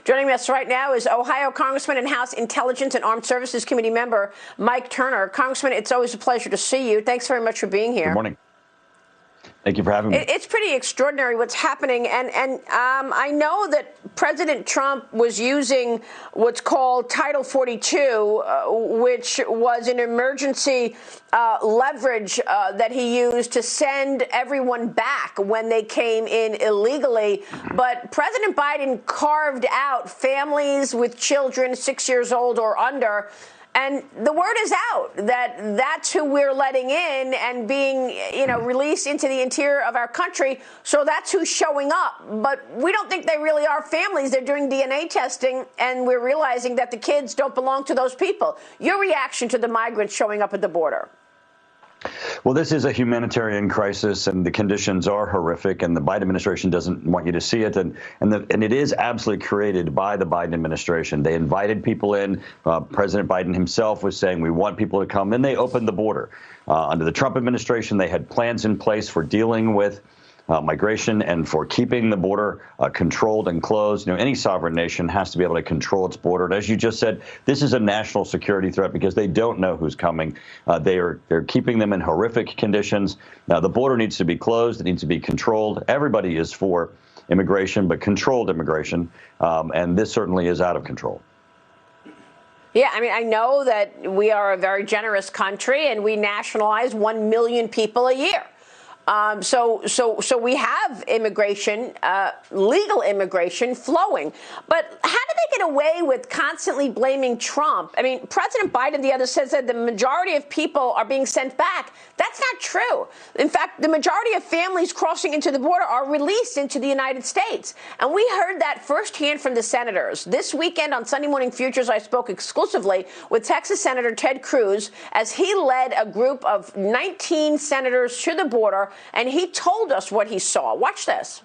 Joining us right now is Ohio Congressman and House Intelligence and Armed Services Committee member Mike Turner. Congressman, it's always a pleasure to see you. Thanks very much for being here. Good morning. Thank you for having me. It's pretty extraordinary what's happening. And I know that President Trump was using what's called Title 42, which was an emergency leverage that he used to send everyone back when they came in illegally. But President Biden carved out families with children 6 years old or under. And the word is out that that's who we're letting in and being, released into the interior of our country. So that's who's showing up. But we don't think they really are families. They're doing DNA testing, and we're realizing that the kids don't belong to those people. Your reaction to the migrants showing up at the border? Well, this is a humanitarian crisis, and the conditions are horrific, and the Biden administration doesn't want you to see it. And it is absolutely created by the Biden administration. They invited people in. President Biden himself was saying, we want people to come. Then they opened the border. Under the Trump administration, they had plans in place for dealing with migration and for keeping the border controlled and closed. Any sovereign nation has to be able to control its border. And as you just said, this is a national security threat because they don't know who's coming. They're keeping them in horrific conditions. Now, the border needs to be closed. It needs to be controlled. Everybody is for immigration, but controlled immigration. And this certainly is out of control. Yeah, I know that we are a very generous country and we nationalize 1 million people a year. So we have immigration, legal immigration flowing. But how do they get away with constantly blaming Trump? President Biden, the other, says that the majority of people are being sent back. That's not true. In fact, the majority of families crossing into the border are released into the United States. And we heard that firsthand from the senators. This weekend on Sunday Morning Futures, I spoke exclusively with Texas Senator Ted Cruz as he led a group of 19 senators to the border. And he told us what he saw. Watch this.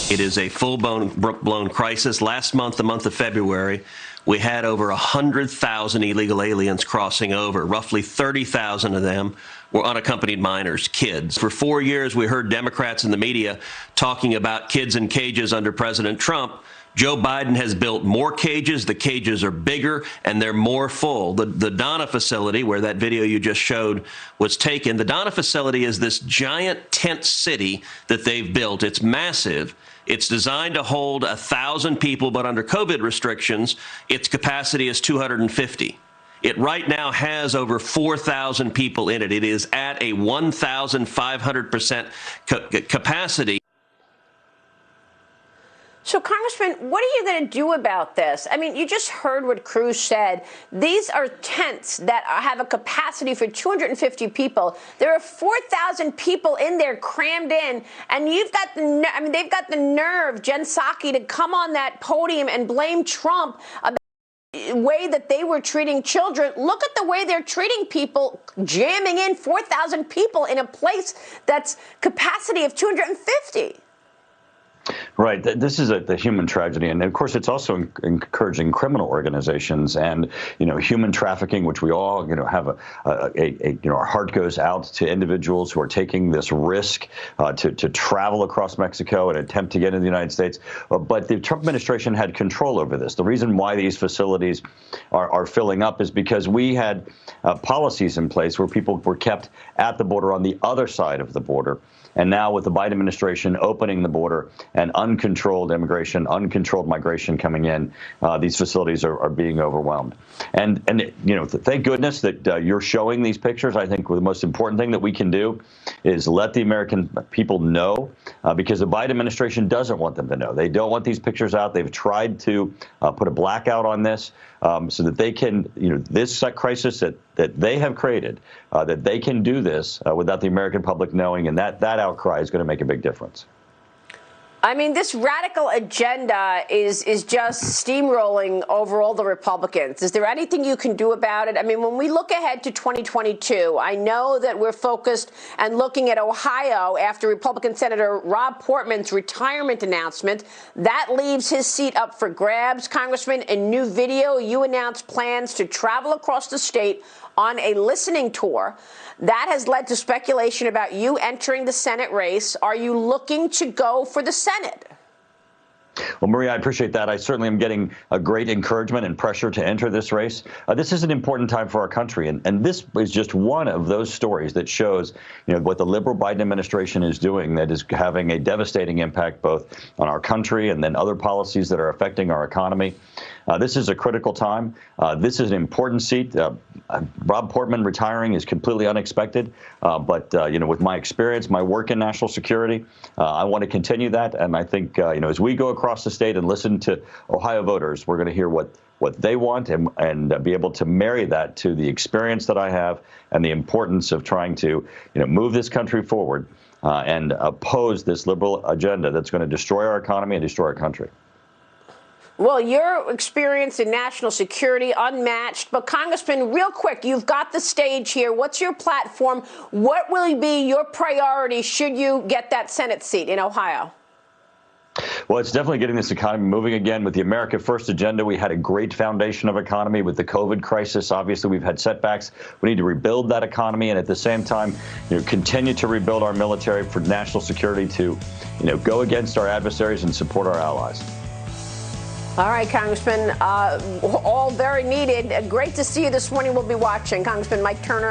It is a full-blown crisis. Last month, the month of February, we had over 100,000 illegal aliens crossing over. Roughly 30,000 of them were unaccompanied minors, kids. For 4 years, we heard Democrats in the media talking about kids in cages under President Trump. Joe Biden has built more cages. The cages are bigger and they're more full. The Donna facility, where that video you just showed was taken, the Donna facility is this giant tent city that they've built. It's massive. It's designed to hold 1,000 people, but under COVID restrictions, its capacity is 250. It right now has over 4,000 people in it. It is at a 1,500% capacity. So, Congressman, what are you going to do about this? You just heard what Cruz said. These are tents that have a capacity for 250 people. There are 4,000 people in there crammed in, and you've got they've got the nerve, Jen Psaki, to come on that podium and blame Trump about the way that they were treating children. Look at the way they're treating people, jamming in 4,000 people in a place that's capacity of 250. Right. This is the human tragedy. And of course, it's also encouraging criminal organizations and, human trafficking, which we all, have our heart goes out to individuals who are taking this risk to travel across Mexico and attempt to get into the United States. But the Trump administration had control over this. The reason why these facilities are filling up is because we had policies in place where people were kept at the border on the other side of the border. And now with the Biden administration opening the border and uncontrolled immigration, uncontrolled migration coming in, these facilities are being overwhelmed. And thank goodness that you're showing these pictures. I think the most important thing that we can do is let the American people know, because the Biden administration doesn't want them to know. They don't want these pictures out. They've tried to put a blackout on this so that they can, this crisis that they have created, that they can do this without the American public knowing, and that outcry is going to make a big difference. This radical agenda is just steamrolling over all the Republicans. Is there anything you can do about it? When we look ahead to 2022, I know that we're focused and looking at Ohio after Republican Senator Rob Portman's retirement announcement. That leaves his seat up for grabs. Congressman, in new video, you announced plans to travel across the state on a listening tour. That has led to speculation about you entering the Senate race. Are you looking to go for the Senate? Well, Maria, I appreciate that. I certainly am getting a great encouragement and pressure to enter this race. This is an important time for our country, and this is just one of those stories that shows, what the liberal Biden administration is doing that is having a devastating impact both on our country and then other policies that are affecting our economy. This is a critical time. This is an important seat. Rob Portman retiring is completely unexpected, but with my experience, my work in national security, I want to continue that. And I think as we go across the state and listen to Ohio voters, we're going to hear what they want and be able to marry that to the experience that I have and the importance of trying to move this country forward and oppose this liberal agenda that's going to destroy our economy and destroy our country. Well, your experience in national security, unmatched. But, Congressman, real quick, you've got the stage here. What's your platform? What will be your priority should you get that Senate seat in Ohio? Well, it's definitely getting this economy moving again. With the America First agenda, we had a great foundation of economy. With the COVID crisis, obviously, we've had setbacks. We need to rebuild that economy and at the same time, continue to rebuild our military for national security to, go against our adversaries and support our allies. All right, Congressman, all very needed. Great to see you this morning. We'll be watching. Congressman Mike Turner.